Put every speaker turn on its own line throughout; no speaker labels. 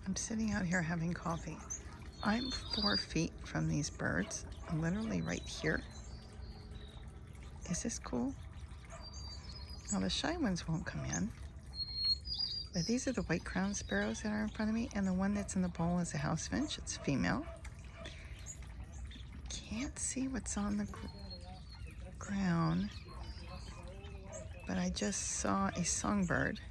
I'm sitting out here having coffee. I'm 4 feet from these birds. I'm literally right here. Is this cool? Now the shy ones won't come in. But these are the white-crowned sparrows that are in front of me, and the one that's in the bowl is a house finch. It's female. Can't see what's on the ground, but I just saw a songbird.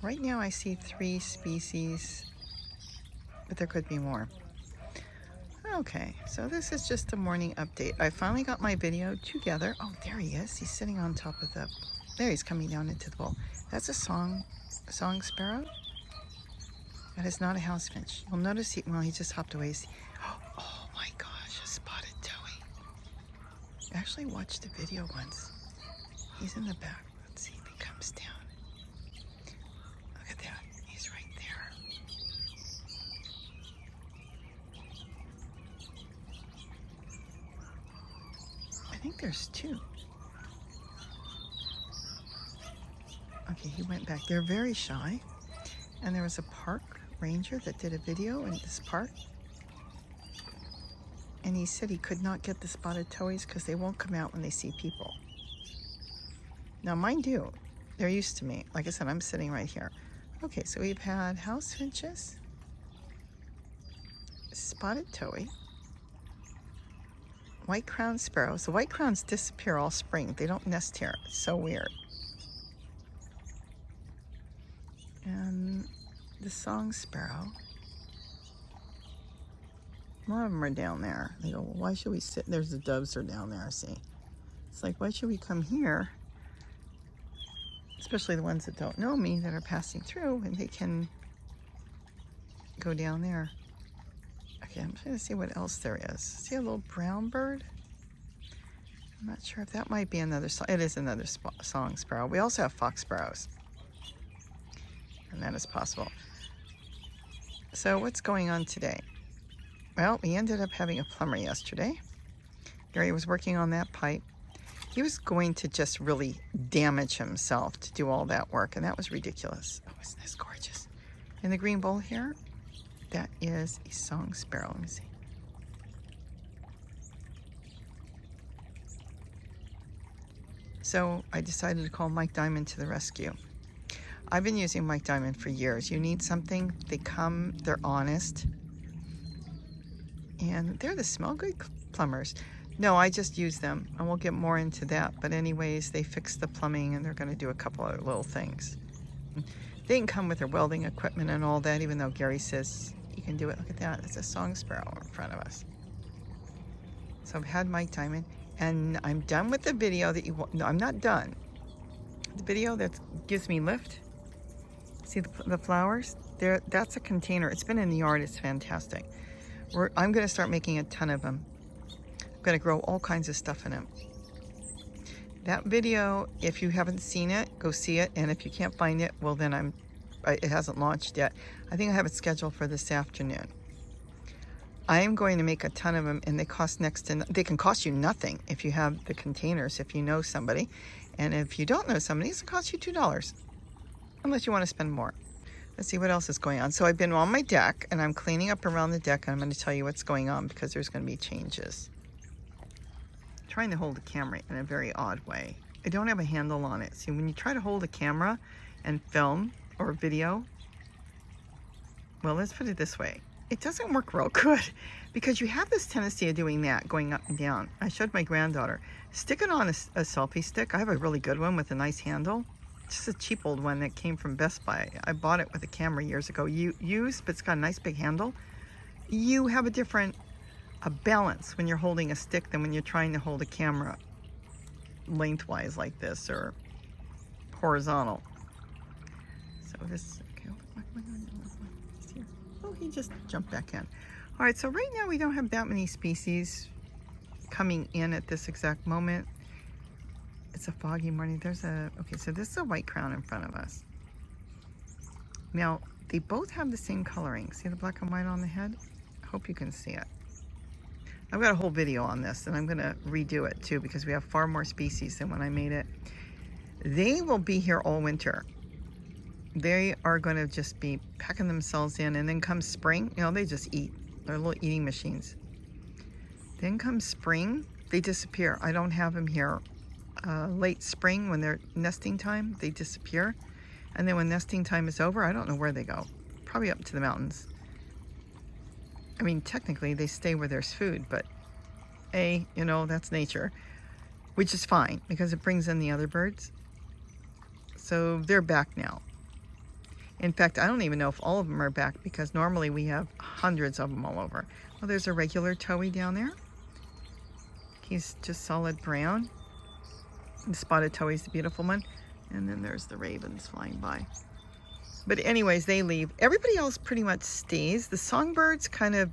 Right now I see 3 species, but there could be more. Okay, so this is just a morning update. I finally got my video together. Oh, there he is. He's sitting on top of the... There, he's coming down into the bowl. That's a song sparrow. That is not a house finch. You'll notice he just hopped away. Oh my gosh, a spotted towhee. I actually watched the video once. He's in the back. Let's see if he comes down. Look at that. He's right there. I think there's 2. Okay, he went back. They're very shy. And there was a park ranger that did a video in this park. And he said he could not get the spotted towhees because they won't come out when they see people. Now mine do. They're used to me. Like I said, I'm sitting right here. Okay, so we've had house finches, spotted towhee, white-crowned sparrows. The white crowns disappear all spring. They don't nest here. It's so weird. And the song sparrow. More of them are down there. They go, well, why should we sit? There's the doves are down there, see? It's like, why should we come here? Especially the ones that don't know me that are passing through, and they can go down there. Okay, I'm trying to see what else there is. See a little brown bird? I'm not sure if that might be another song. It is another song sparrow. We also have fox sparrows. And that is possible. So what's going on today? Well, we ended up having a plumber yesterday. Gary was working on that pipe. He was going to just really damage himself to do all that work, and that was ridiculous. Oh, isn't this gorgeous? In the green bowl here, that is a song sparrow. Let me see. So I decided to call Mike Diamond to the rescue. I've been using Mike Diamond for years. You need something, they come, they're honest, and they're the smell good plumbers. No, I just use them, and we'll get more into that. But anyways, they fix the plumbing, and they're going to do a couple of little things. They can come with their welding equipment and all that, even though Gary says you can do it. Look at that. It's a song sparrow in front of us. So I've had Mike Diamond, and I'm done with the video that you want. No, I'm not done. The video that gives me lift. See the flowers? There, that's a container. It's been in the yard. It's fantastic. I'm going to start making a ton of them. I'm going to grow all kinds of stuff in them. That video, if you haven't seen it, go see it. And if you can't find it, well then it hasn't launched yet. I think I have it scheduled for this afternoon. I am going to make a ton of them, and they cost they can cost you nothing if you have the containers, if you know somebody. And if you don't know somebody, it's going to cost you $2. Unless you want to spend more. Let's see what else is going on. So I've been on my deck, and I'm cleaning up around the deck, and I'm going to tell you what's going on because there's going to be changes. I'm trying to hold the camera in a very odd way. I don't have a handle on it. See, when you try to hold a camera and film or video, well, let's put it this way. It doesn't work real good because you have this tendency of doing that, going up and down. I showed my granddaughter. Stick it on a selfie stick. I have a really good one with a nice handle. Just a cheap old one that came from Best Buy. I bought it with a camera years ago. Used, but it's got a nice big handle. You have a balance when you're holding a stick than when you're trying to hold a camera lengthwise like this or horizontal. So this, okay, oh, he just jumped back in. All right, so right now we don't have that many species coming in at this exact moment. It's a foggy morning. Okay, so this is a white crown in front of us. Now, they both have the same coloring. See the black and white on the head? I hope you can see it. I've got a whole video on this, and I'm going to redo it too because we have far more species than when I made it. They will be here all winter. They are going to just be packing themselves in, and then come spring, you know, they just eat. They're little eating machines. Then comes spring, they disappear. I don't have them here. Late spring, when they're nesting time, they disappear. And then when nesting time is over, I don't know where they go. Probably up to the mountains. I mean, technically, they stay where there's food, but you know, that's nature, which is fine because it brings in the other birds. So they're back now. In fact, I don't even know if all of them are back because normally we have hundreds of them all over. Well, there's a regular towhee down there. He's just solid brown. The spotted towhee's the beautiful one. And then there's the ravens flying by. But anyways, they leave. Everybody else pretty much stays. The songbirds kind of,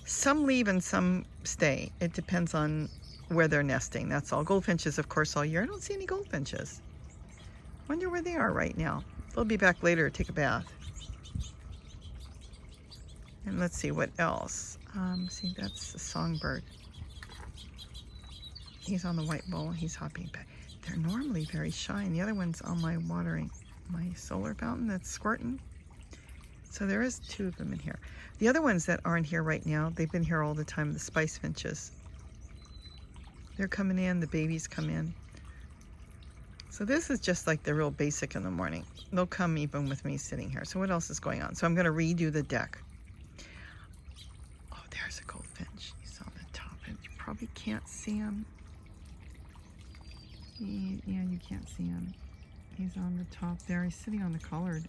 some leave and some stay. It depends on where they're nesting. That's all. Goldfinches, of course, all year. I don't see any goldfinches. Wonder where they are right now. They'll be back later to take a bath. And let's see what else. See, that's the songbird. He's on the white bowl. He's hopping back. They're normally very shy, and the other one's on my watering, my solar fountain that's squirting. So there is 2 of them in here. The other ones that aren't here right now, they've been here all the time, the spice finches. They're coming in, the babies come in. So this is just like the real basic in the morning. They'll come even with me sitting here. So what else is going on? So I'm going to redo the deck. Oh, there's a goldfinch. He's on the top, and you probably can't see him. Yeah, you can't see him. He's on the top there. He's sitting on the collard.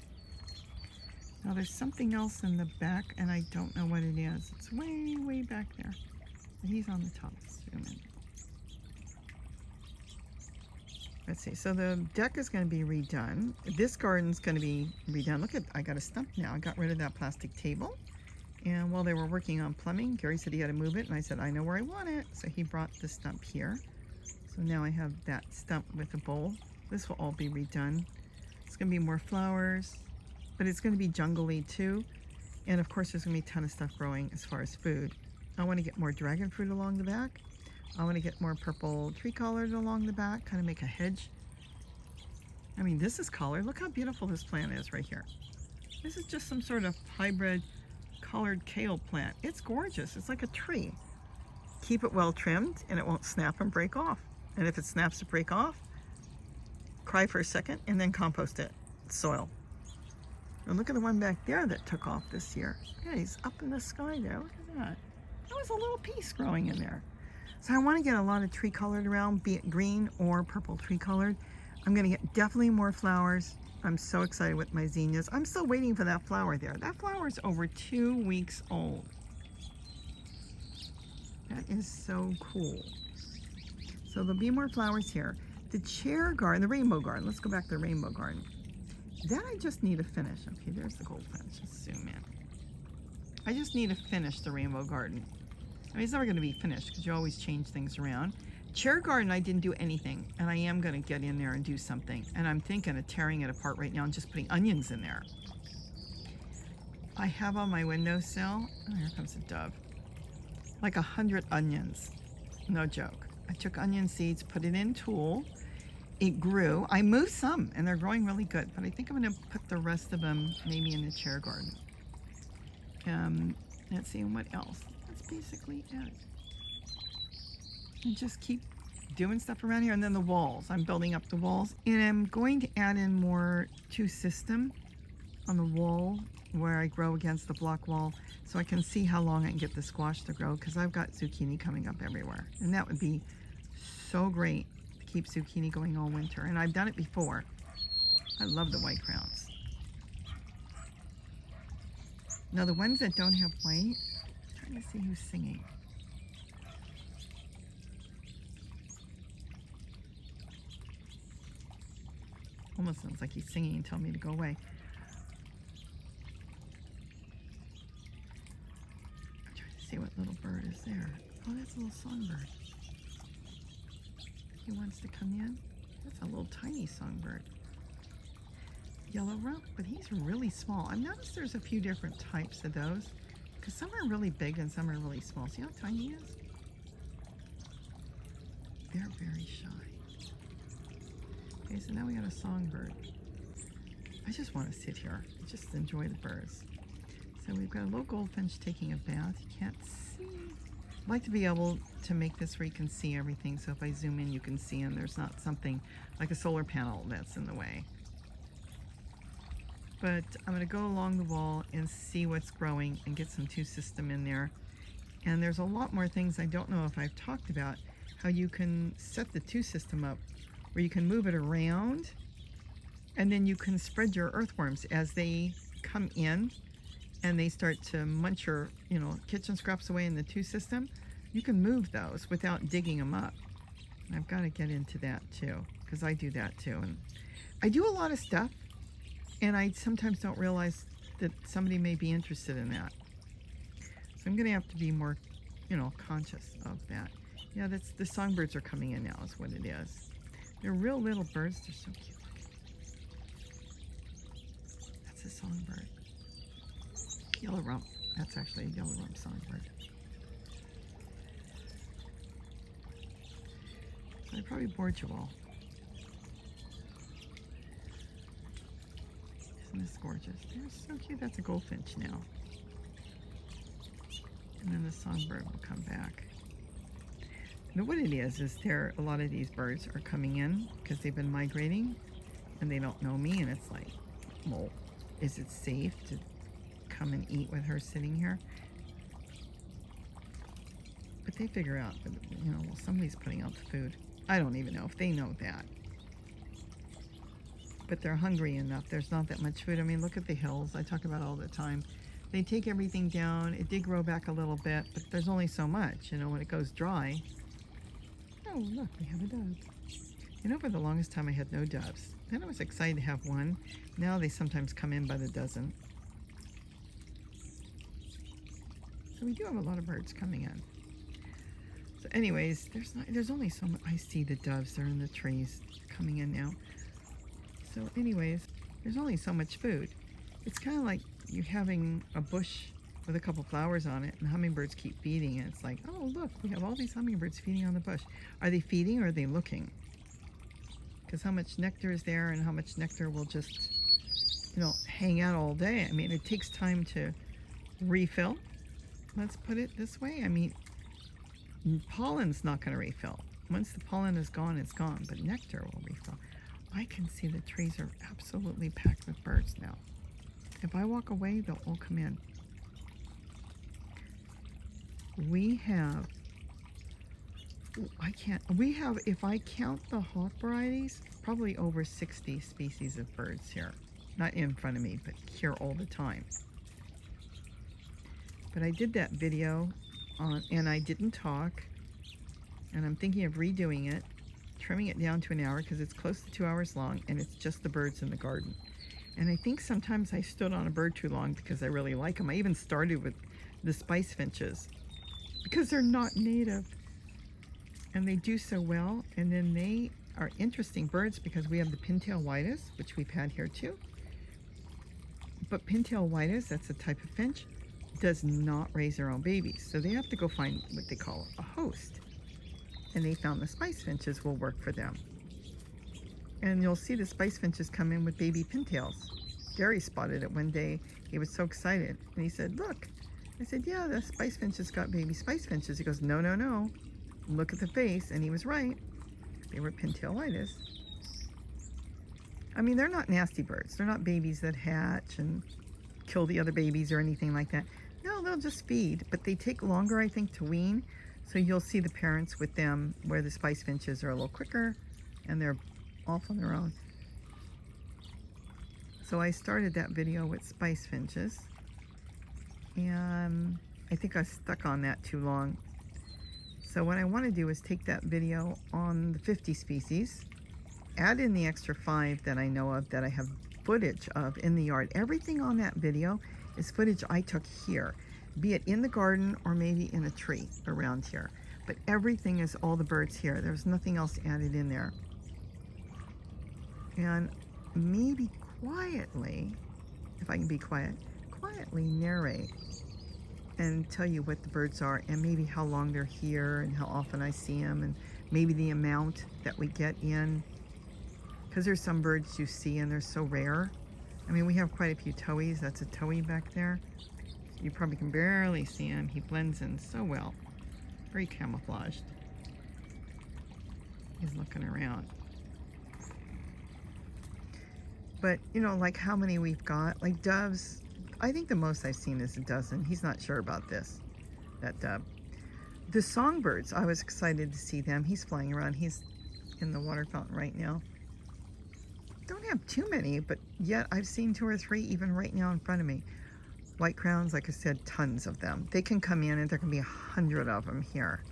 Now there's something else in the back, and I don't know what it is. It's way, way back there. But he's on the top. Zoom in. Let's see. So the deck is going to be redone. This garden's going to be redone. Look at, I got a stump now. I got rid of that plastic table. And while they were working on plumbing, Gary said he had to move it, and I said, I know where I want it. So he brought the stump here. So now I have that stump with a bowl. This will all be redone. It's going to be more flowers, but it's going to be jungly too. And of course, there's going to be a ton of stuff growing as far as food. I want to get more dragon fruit along the back. I want to get more purple tree collard along the back, kind of make a hedge. I mean, this is collard. Look how beautiful this plant is right here. This is just some sort of hybrid collard kale plant. It's gorgeous. It's like a tree. Keep it well trimmed and it won't snap and break off. And if it snaps to break off, cry for a second and then compost it. Soil. And look at the one back there that took off this year. Yeah, he's up in the sky there. Look at that. There was a little piece growing in there. So I want to get a lot of tree colored around, be it green or purple tree colored. I'm going to get definitely more flowers. I'm so excited with my zinnias. I'm still waiting for that flower there. That flower is over 2 weeks old. That is so cool. So there'll be more flowers here. The chair garden, the rainbow garden. Let's go back to the rainbow garden. That I just need to finish. Okay, there's the goldfinch. Just zoom in. I just need to finish the rainbow garden. I mean, it's never going to be finished because you always change things around. Chair garden, I didn't do anything, and I am going to get in there and do something. And I'm thinking of tearing it apart right now and just putting onions in there. I have on my windowsill, oh, here comes a dove, like 100 onions. No joke. I took onion seeds, put it in tulle. It grew. I moved some, and they're growing really good. But I think I'm going to put the rest of them maybe in the chair garden. Let's see, what else? That's basically it. And just keep doing stuff around here. And then the walls. I'm building up the walls. And I'm going to add in more 2 system on the wall where I grow against the block wall so I can see how long I can get the squash to grow because I've got zucchini coming up everywhere. And that would be so great to keep zucchini going all winter. And I've done it before. I love the white crowns. Now the ones that don't have white, I'm trying to see who's singing. Almost sounds like he's singing and telling me to go away. I'm trying to see what little bird is there. Oh, that's a little songbird. He wants to come in. That's a little tiny songbird. Yellow rump, but he's really small. I've noticed there's a few different types of those because some are really big and some are really small. See how tiny he is? They're very shy. Okay, so now we got a songbird. I just want to sit here and just enjoy the birds. So we've got a little goldfinch taking a bath. You can't see. I'd like to be able to make this where you can see everything. So if I zoom in, you can see, and there's not something like a solar panel that's in the way. But I'm going to go along the wall and see what's growing and get some two system in there. And there's a lot more things I don't know if I've talked about, how you can set the two system up where you can move it around, and then you can spread your earthworms as they come in and they start to munch your, kitchen scraps away in the two system. You can move those without digging them up. And I've got to get into that too, because I do that too. And I do a lot of stuff, and I sometimes don't realize that somebody may be interested in that. So I'm going to have to be more, conscious of that. Yeah, that's the songbirds are coming in now is what it is. They're real little birds. They're so cute. That's a songbird. Yellow rump. That's actually a yellow rump songbird. So I probably bored you all. Isn't this gorgeous? They're so cute. That's a goldfinch now. And then the songbird will come back. Now what it is a lot of these birds are coming in because they've been migrating and they don't know me, and it's like, well, is it safe to come and eat with her sitting here? But they figure out that, well, somebody's putting out the food. I don't even know if they know that. But they're hungry enough. There's not that much food. I mean, look at the hills. I talk about it all the time. They take everything down. It did grow back a little bit, but there's only so much, when it goes dry. Oh, look, we have a dove. For the longest time I had no doves. Then I was excited to have one. Now they sometimes come in by the dozen. So we do have a lot of birds coming in. So anyways, there's only so much. I see the doves. They're in the trees coming in now. So anyways, there's only so much food. It's kind of like you having a bush with a couple flowers on it, and hummingbirds keep feeding, and it's like, oh look, we have all these hummingbirds feeding on the bush. Are they feeding or are they looking? Because how much nectar is there and how much nectar will just, hang out all day. I mean, it takes time to refill. Let's put it this way. I mean, pollen's not going to refill. Once the pollen is gone, it's gone, but nectar will refill. I can see the trees are absolutely packed with birds now. If I walk away, they'll all come in. We have, if I count the hawk varieties, probably over 60 species of birds here. Not in front of me, but here all the time. But I did that video and I didn't talk, and I'm thinking of redoing it, trimming it down to an hour because it's close to 2 hours long, and it's just the birds in the garden. And I think sometimes I stood on a bird too long because I really like them. I even started with the spice finches because they're not native and they do so well. And then they are interesting birds because we have the pintail whitus, which we've had here too. But pintail whitus, that's a type of finch, does not raise their own babies. So they have to go find what they call a host. And they found the spice finches will work for them. And you'll see the spice finches come in with baby pintails. Gary spotted it one day. He was so excited. And he said, look. I said, yeah, the spice finches got baby spice finches. He goes, no, no, no. Look at the face. And he was right. They were pintail whitus. I mean, they're not nasty birds. They're not babies that hatch and kill the other babies or anything like that. No, they'll just feed. But they take longer, I think, to wean. So you'll see the parents with them where the spice finches are a little quicker and they're off on their own. So I started that video with spice finches, and I think I stuck on that too long. So what I want to do is take that video on the 50 species, add in the extra 5 that I know of that I have footage of in the yard. Everything on that video is footage I took here, be it in the garden or maybe in a tree around here. But everything is all the birds here. There's nothing else added in there. And maybe quietly, if I can be quiet, quietly narrate and tell you what the birds are and maybe how long they're here and how often I see them and maybe the amount that we get in. Because there's some birds you see and they're so rare I mean, we have quite a few towies. That's a towie back there. You probably can barely see him. He blends in so well. Very camouflaged. He's looking around. But, you know, like how many we've got. Like doves, I think the most I've seen is a dozen. He's not sure about this, that dove. The songbirds, I was excited to see them. He's flying around. He's in the water fountain right now. Don't have too many, but yet I've seen 2 or 3 even right now in front of me. White crowns, like I said, tons of them. They can come in and there can be 100 of them here.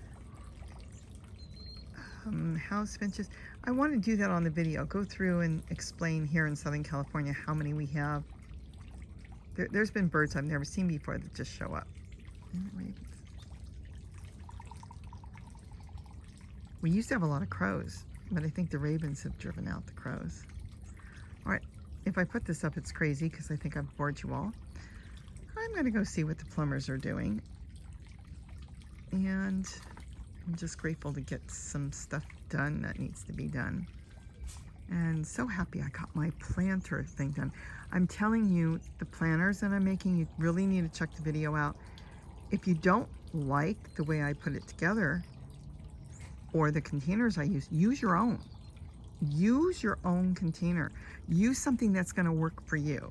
House finches. I want to do that on the video. Go through and explain here in Southern California how many we have. There's been birds I've never seen before that just show up. We used to have a lot of crows, but I think the ravens have driven out the crows. All right, if I put this up, it's crazy because I think I've bored you all. I'm going to go see what the plumbers are doing. And I'm just grateful to get some stuff done that needs to be done. And so happy I got my planter thing done. I'm telling you, the planters that I'm making, you really need to check the video out. If you don't like the way I put it together, or the containers I use your own. Use your own container. Use something that's going to work for you.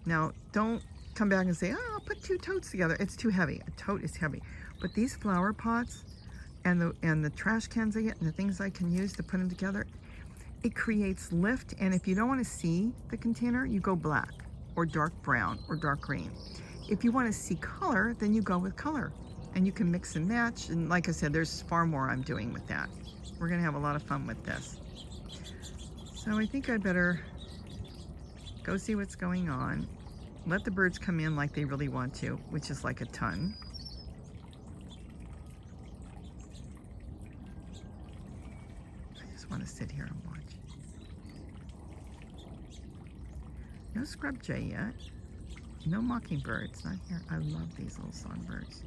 Now, don't come back and say, oh, I'll put 2 totes together. It's too heavy. A tote is heavy. But these flower pots and the trash cans I get and the things I can use to put them together, it creates lift. And if you don't want to see the container, you go black or dark brown or dark green. If you want to see color, then you go with color. And you can mix and match. And like I said, there's far more I'm doing with that. We're going to have a lot of fun with this. So I think I better go see what's going on. Let the birds come in like they really want to, which is like a ton. I just want to sit here and watch. No scrub jay yet. No mockingbirds, not here. I love these little songbirds.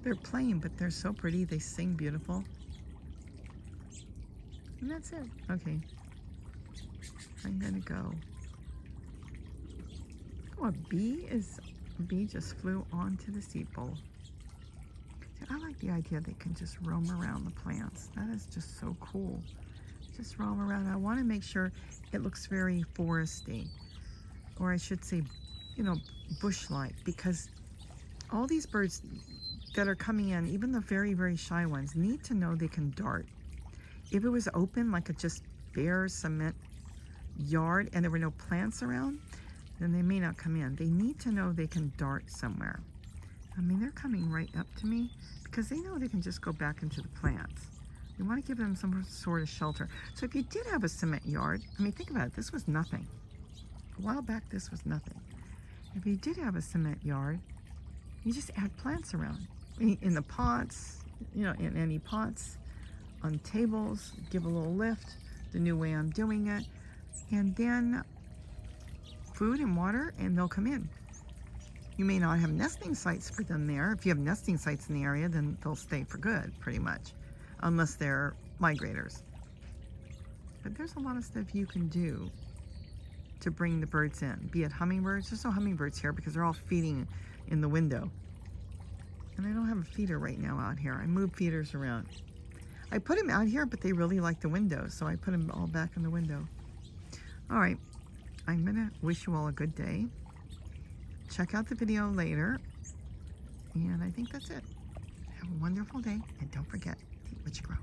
They're plain, but they're so pretty. They sing beautiful. And that's it. Okay. I'm gonna go. Oh, a bee just flew onto the seed bowl. I like the idea they can just roam around the plants. That is just so cool. Just roam around. I want to make sure it looks very foresty, or I should say, you know, bush-like, because all these birds that are coming in, even the very, very shy ones, need to know they can dart. If it was open, like a just bare cement yard and there were no plants around, then they may not come in. They need to know they can dart somewhere. I mean, they're coming right up to me because they know they can just go back into the plants. You want to give them some sort of shelter. So if you did have a cement yard, I mean, think about it, this was nothing. A while back, this was nothing. If you did have a cement yard, you just add plants around. In the pots, you know, in any pots, on tables, give a little lift, the new way I'm doing it, and then food and water, and they'll come in. You may not have nesting sites for them there. If you have nesting sites in the area, then they'll stay for good, pretty much, unless they're migrators. But there's a lot of stuff you can do to bring the birds in, be it hummingbirds. There's no hummingbirds here because they're all feeding in the window. And I don't have a feeder right now out here. I move feeders around. I put them out here, but they really like the window, so I put them all back in the window. All right, I'm gonna wish you all a good day. Check out the video later, and I think that's it. Have a wonderful day, and don't forget to eat what you grow.